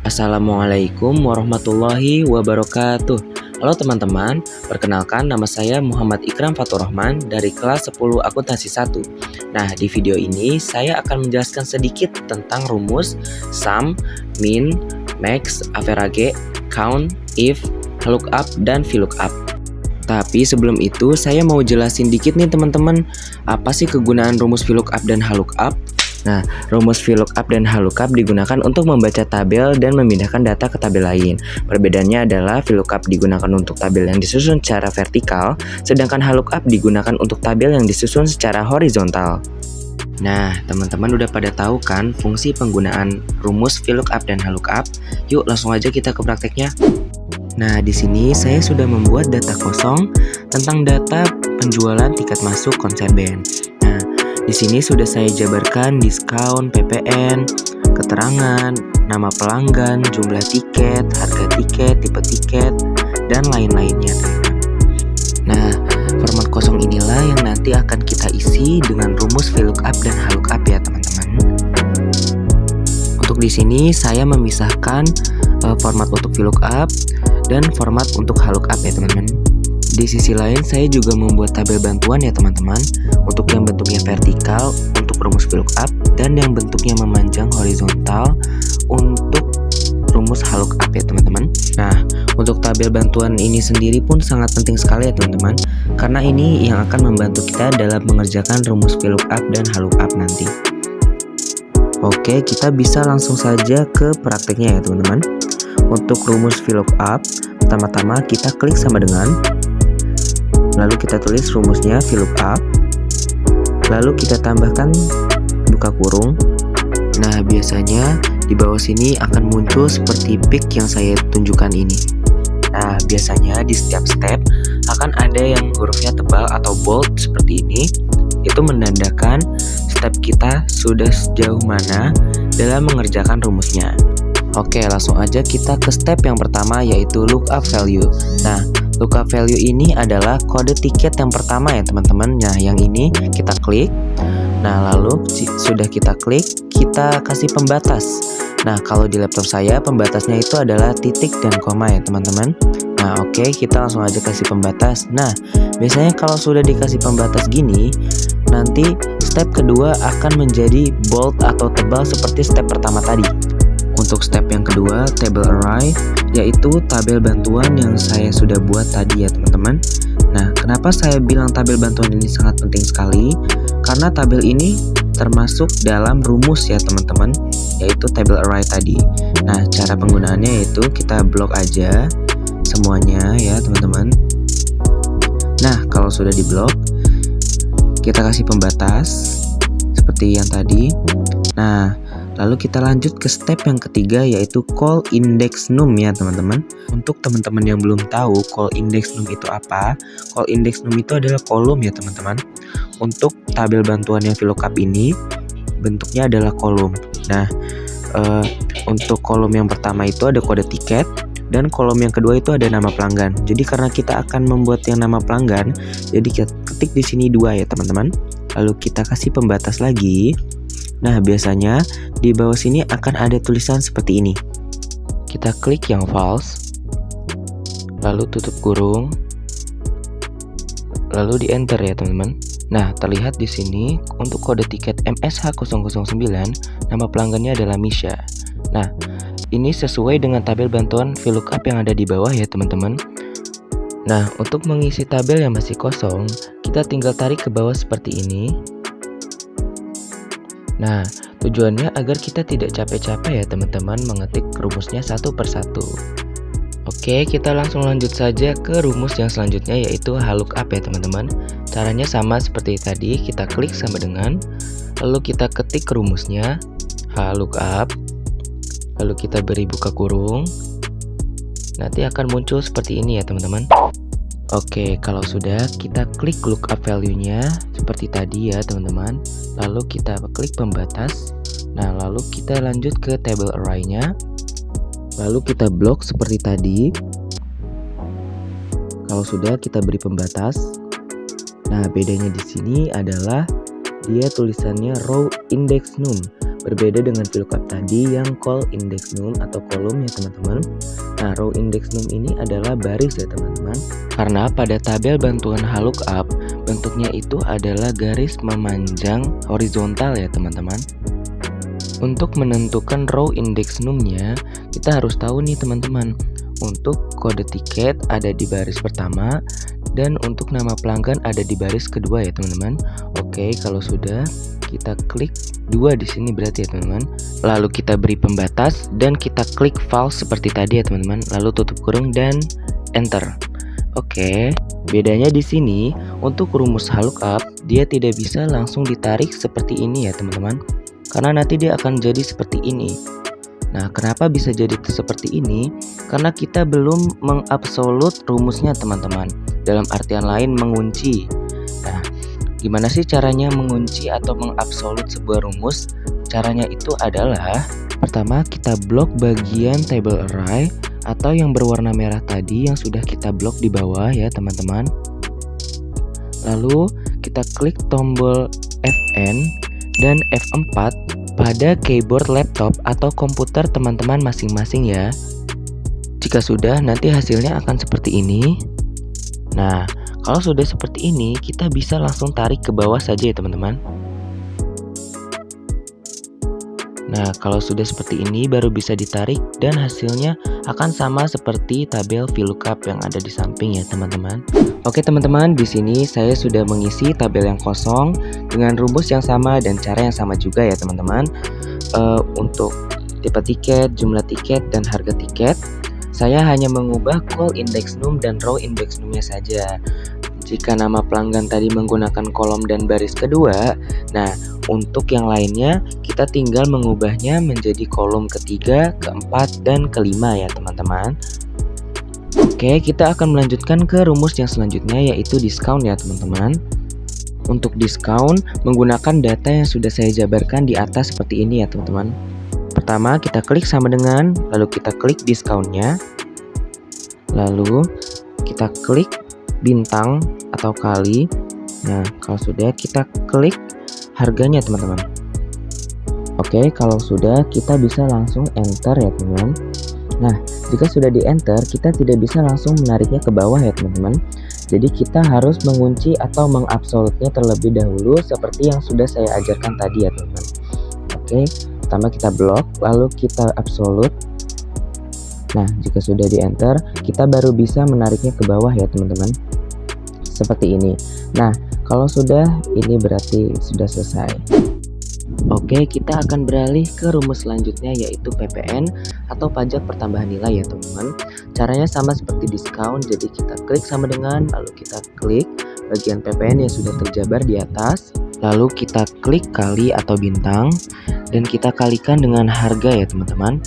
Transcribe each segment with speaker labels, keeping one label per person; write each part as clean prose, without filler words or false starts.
Speaker 1: Assalamualaikum warahmatullahi wabarakatuh. Halo teman-teman, perkenalkan nama saya Muhammad Ikram Fatur Rahman dari kelas 10 akuntansi 1. Nah, di video ini saya akan menjelaskan sedikit tentang rumus sum, min, max, average, count, if, lookup, dan VLOOKUP. Tapi sebelum itu saya mau jelasin dikit nih teman-teman, apa sih kegunaan rumus VLOOKUP dan lookup? Nah, rumus VLOOKUP dan lookup digunakan untuk membaca tabel dan memindahkan data ke tabel lain. Perbedaannya adalah VLOOKUP digunakan untuk tabel yang disusun secara vertikal, sedangkan lookup digunakan untuk tabel yang disusun secara horizontal. Nah, teman-teman udah pada tahu kan fungsi penggunaan rumus VLOOKUP dan lookup? Yuk, langsung aja kita ke prakteknya. Nah, di sini saya sudah membuat data kosong tentang data penjualan tiket masuk konser band. Nah, di sini sudah saya jabarkan diskon, PPN, keterangan, nama pelanggan, jumlah tiket, harga tiket, tipe tiket, dan lain-lainnya. Nah, format kosong inilah yang nanti akan kita isi dengan rumus VLOOKUP dan lookup ya teman-teman. Untuk di sini saya memisahkan format untuk VLOOKUP dan format untuk lookup ya teman-teman. Di sisi lain saya juga membuat tabel bantuan ya teman-teman, untuk yang bentuknya vertikal untuk rumus VLOOKUP dan yang bentuknya memanjang horizontal untuk rumus lookup ya teman-teman. Nah, untuk tabel bantuan ini sendiri pun sangat penting sekali ya teman-teman, karena ini yang akan membantu kita dalam mengerjakan rumus VLOOKUP dan lookup nanti. Oke, kita bisa langsung saja ke prakteknya ya teman-teman. Untuk rumus VLOOKUP, pertama-tama kita klik sama dengan, lalu kita tulis rumusnya VLOOKUP, lalu kita tambahkan buka kurung. Nah, biasanya di bawah sini akan muncul seperti pick yang saya tunjukkan ini. Nah, biasanya di setiap step akan ada yang hurufnya tebal atau bold seperti ini. Itu menandakan step kita sudah sejauh mana dalam mengerjakan rumusnya. Oke, langsung aja kita ke step yang pertama, yaitu lookup value. Nah, lookup value ini adalah kode tiket yang pertama ya teman-teman. Nah, yang ini kita klik. Nah, lalu sudah kita klik, kita kasih pembatas. Nah, kalau di laptop saya pembatasnya itu adalah titik dan koma ya teman-teman. Nah, oke, kita langsung aja kasih pembatas. Nah, biasanya kalau sudah dikasih pembatas gini, nanti step kedua akan menjadi bold atau tebal seperti step pertama tadi. Untuk step yang kedua, table array, yaitu tabel bantuan yang saya sudah buat tadi ya teman-teman. Nah, kenapa saya bilang tabel bantuan ini sangat penting sekali? Karena tabel ini termasuk dalam rumus ya teman-teman, yaitu table array tadi. Nah, cara penggunaannya yaitu kita blok aja semuanya ya teman-teman. Nah, kalau sudah diblok, kita kasih pembatas seperti yang tadi. Nah, lalu kita lanjut ke step yang ketiga, yaitu call index num ya teman-teman. Untuk teman-teman yang belum tahu call index num itu apa, call index num itu adalah kolom ya teman-teman. Untuk tabel bantuan yang VLOOKUP ini bentuknya adalah kolom. Nah, untuk kolom yang pertama itu ada kode tiket, dan kolom yang kedua itu ada nama pelanggan. Jadi karena kita akan membuat yang nama pelanggan, jadi kita ketik di sini 2 ya teman-teman. Lalu kita kasih pembatas lagi. Nah, biasanya di bawah sini akan ada tulisan seperti ini. Kita klik yang false, lalu tutup kurung, lalu di enter ya teman-teman. Nah, terlihat di sini untuk kode tiket MSH009, nama pelanggannya adalah Misha. Nah, ini sesuai dengan tabel bantuan VLOOKUP yang ada di bawah ya teman-teman. Nah, untuk mengisi tabel yang masih kosong, kita tinggal tarik ke bawah seperti ini. Nah, tujuannya agar kita tidak capek-capek ya teman-teman mengetik rumusnya satu persatu. Oke, kita langsung lanjut saja ke rumus yang selanjutnya, yaitu lookup ya teman-teman. Caranya sama seperti tadi, kita klik sama dengan, lalu kita ketik rumusnya lookup, lalu kita beri buka kurung. Nanti akan muncul seperti ini ya teman-teman. Oke, kalau sudah, kita klik lookup value-nya seperti tadi ya teman-teman. Lalu kita klik pembatas. Nah, lalu kita lanjut ke table array-nya. Lalu kita blok seperti tadi. Kalau sudah, kita beri pembatas. Nah, bedanya di sini adalah dia tulisannya row index num. Berbeda dengan VLOOKUP tadi yang call index num atau kolom ya teman-teman. Nah, row index num ini adalah baris ya teman-teman. Karena pada tabel bantuan VLOOKUP bentuknya itu adalah garis memanjang horizontal ya teman-teman. Untuk menentukan row index numnya, kita harus tahu nih teman-teman. Untuk kode tiket ada di baris pertama dan untuk nama pelanggan ada di baris kedua ya teman-teman. Oke, kalau sudah kita klik 2 di sini berarti ya teman-teman. Lalu kita beri pembatas dan kita klik false seperti tadi ya teman-teman. Lalu tutup kurung dan enter. Oke, bedanya di sini untuk rumus VLOOKUP dia tidak bisa langsung ditarik seperti ini ya teman-teman. Karena nanti dia akan jadi seperti ini. Nah, kenapa bisa jadi seperti ini? Karena kita belum mengabsolut rumusnya teman-teman. Dalam artian lain mengunci. Nah, gimana sih caranya mengunci atau mengabsolut sebuah rumus? Caranya itu adalah pertama kita blok bagian table array atau yang berwarna merah tadi yang sudah kita blok di bawah ya teman-teman. Lalu kita klik tombol Fn dan F4 pada keyboard laptop atau komputer teman-teman masing-masing ya. Jika sudah, nanti hasilnya akan seperti ini. Nah, kalau sudah seperti ini, kita bisa langsung tarik ke bawah saja ya teman-teman. Nah, kalau sudah seperti ini baru bisa ditarik dan hasilnya akan sama seperti tabel VLOOKUP yang ada di samping ya teman-teman. Oke teman-teman, di sini saya sudah mengisi tabel yang kosong dengan rumus yang sama dan cara yang sama juga ya teman-teman. Untuk tipe tiket, jumlah tiket, dan harga tiket, saya hanya mengubah call index num dan row index numnya saja. Jika nama pelanggan tadi menggunakan kolom dan baris kedua, nah untuk yang lainnya kita tinggal mengubahnya menjadi kolom ketiga, keempat, dan kelima ya teman-teman. Oke, kita akan melanjutkan ke rumus yang selanjutnya yaitu diskon ya teman-teman. Untuk diskon menggunakan data yang sudah saya jabarkan di atas seperti ini ya teman-teman. Pertama kita klik sama dengan, lalu kita klik diskonnya, lalu kita klik bintang atau kali. Nah, kalau sudah kita klik harganya teman-teman. Oke, kalau sudah kita bisa langsung enter ya teman-teman. Nah, jika sudah di enter kita tidak bisa langsung menariknya ke bawah ya teman-teman. Jadi kita harus mengunci atau mengabsolutnya terlebih dahulu seperti yang sudah saya ajarkan tadi ya teman-teman. Oke, pertama kita blok lalu kita absolut. Nah, jika sudah di enter kita baru bisa menariknya ke bawah ya teman-teman. Seperti ini. Nah, kalau sudah ini berarti sudah selesai. Oke, kita akan beralih ke rumus selanjutnya yaitu PPN atau pajak pertambahan nilai ya teman-teman. Caranya sama seperti diskon, jadi kita klik sama dengan, lalu kita klik bagian PPN yang sudah terjabar di atas, lalu kita klik kali atau bintang dan kita kalikan dengan harga ya teman-teman.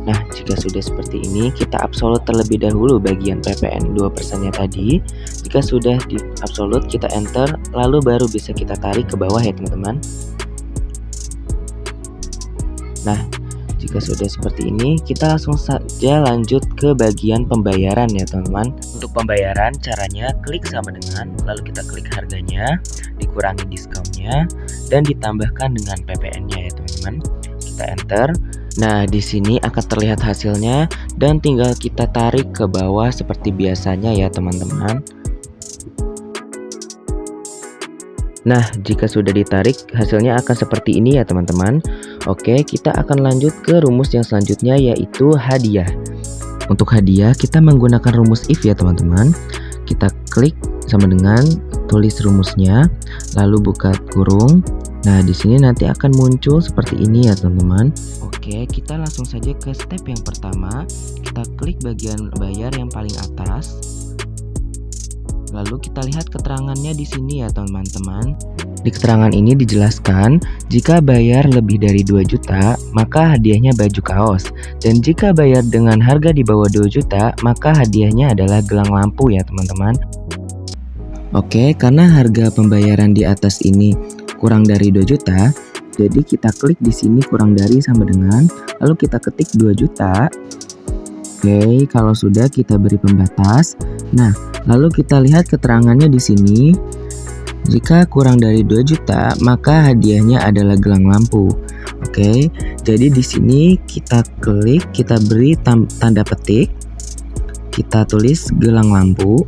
Speaker 1: Nah, jika sudah seperti ini, kita absolut terlebih dahulu bagian PPN 2%-nya tadi. Jika sudah di absolut, kita enter, lalu baru bisa kita tarik ke bawah ya teman-teman. Nah, jika sudah seperti ini, kita langsung saja lanjut ke bagian pembayaran ya teman-teman. Untuk pembayaran, caranya klik sama dengan, lalu kita klik harganya, dikurangi diskonnya, dan ditambahkan dengan PPN-nya ya teman-teman. Kita enter. Nah, di sini akan terlihat hasilnya dan tinggal kita tarik ke bawah seperti biasanya ya teman-teman. Nah, jika sudah ditarik hasilnya akan seperti ini ya teman-teman. Oke, kita akan lanjut ke rumus yang selanjutnya yaitu hadiah. Untuk hadiah kita menggunakan rumus if ya teman-teman. Kita klik sama dengan tulis rumusnya, lalu buka kurung. Nah, di sini nanti akan muncul seperti ini ya teman-teman. Oke, kita langsung saja ke step yang pertama. Kita klik bagian bayar yang paling atas. Lalu kita lihat keterangannya di sini ya teman-teman. Di keterangan ini dijelaskan, jika bayar lebih dari 2 juta, maka hadiahnya baju kaos. Dan jika bayar dengan harga di bawah 2 juta, maka hadiahnya adalah gelang lampu ya teman-teman. Oke, karena harga pembayaran di atas ini kurang dari 2 juta, jadi kita klik di sini kurang dari sama dengan, lalu kita ketik 2 juta. Oke, kalau sudah kita beri pembatas. Nah, lalu kita lihat keterangannya di sini. Jika kurang dari 2 juta, maka hadiahnya adalah gelang lampu. Oke, jadi di sini kita klik, kita beri tanda petik, kita tulis gelang lampu.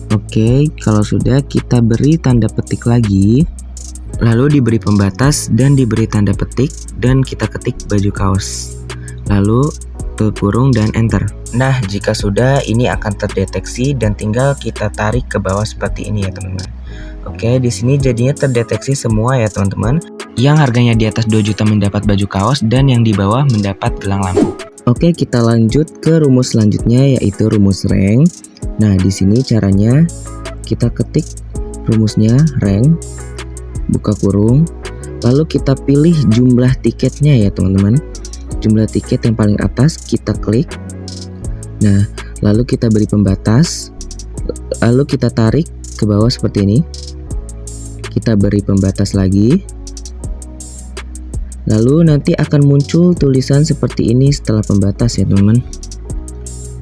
Speaker 1: Oke, kalau sudah kita beri tanda petik lagi, lalu diberi pembatas dan diberi tanda petik dan kita ketik baju kaos. Lalu kurung dan enter. Nah, jika sudah, ini akan terdeteksi dan tinggal kita tarik ke bawah seperti ini ya teman-teman. Oke, di sini jadinya terdeteksi semua ya teman-teman. Yang harganya di atas 2 juta mendapat baju kaos dan yang di bawah mendapat gelang lampu. Oke, kita lanjut ke rumus selanjutnya yaitu rumus rank. Nah, di sini caranya kita ketik rumusnya rank, buka kurung, lalu kita pilih jumlah tiketnya ya teman-teman. Jumlah tiket yang paling atas kita klik. Nah, lalu kita beri pembatas, lalu kita tarik ke bawah seperti ini. Kita beri pembatas lagi. Lalu nanti akan muncul tulisan seperti ini setelah pembatas ya teman-teman.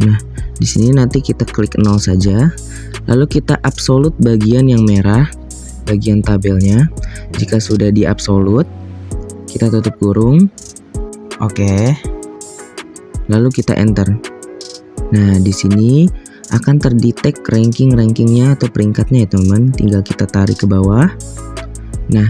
Speaker 1: Nah, di sini nanti kita klik 0 saja. Lalu kita absolut bagian yang merah, bagian tabelnya. Jika sudah di absolut, kita tutup kurung. Oke. Lalu kita enter. Nah, di sini akan terdetek rankingnya atau peringkatnya ya teman-teman. Tinggal kita tarik ke bawah. Nah,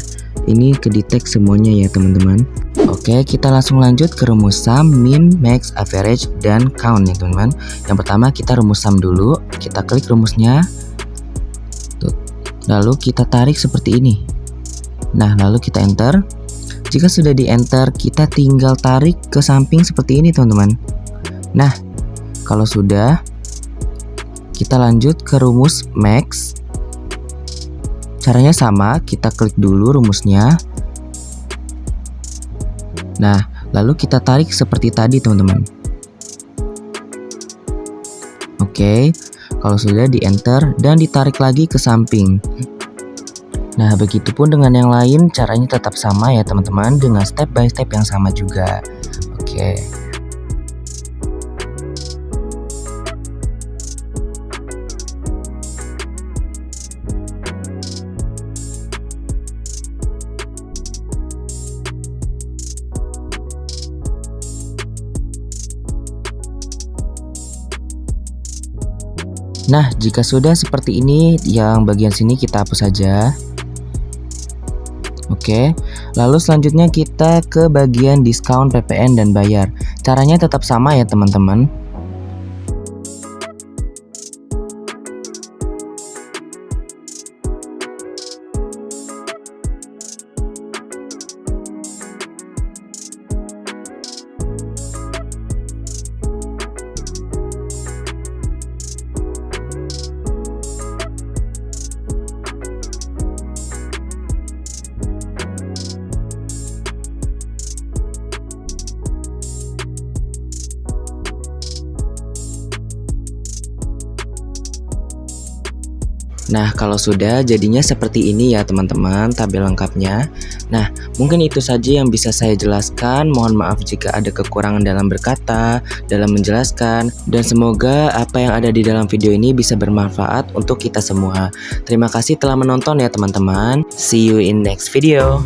Speaker 1: ini kedetek semuanya ya teman-teman. Oke, kita langsung lanjut ke rumus sum, min, max, average, dan count ya teman-teman. Yang pertama kita rumus sum dulu. Kita klik rumusnya. Tuh. Lalu kita tarik seperti ini. Nah, lalu kita enter. Jika sudah di enter, kita tinggal tarik ke samping seperti ini teman-teman. Nah, kalau sudah, kita lanjut ke rumus max. Caranya sama, kita klik dulu rumusnya. Nah, lalu kita tarik seperti tadi teman-teman. Oke, kalau sudah di enter dan ditarik lagi ke samping. Nah, begitupun dengan yang lain, caranya tetap sama ya teman-teman, dengan step by step yang sama juga. Oke. Nah, jika sudah seperti ini, yang bagian sini kita hapus saja. Oke, lalu selanjutnya kita ke bagian diskon, PPN, dan bayar. Caranya tetap sama ya teman-teman. Nah, kalau sudah jadinya seperti ini ya teman-teman tabel lengkapnya. Nah, mungkin itu saja yang bisa saya jelaskan. Mohon maaf jika ada kekurangan dalam berkata, dalam menjelaskan. Dan semoga apa yang ada di dalam video ini bisa bermanfaat untuk kita semua. Terima kasih telah menonton ya teman-teman. See you in next video.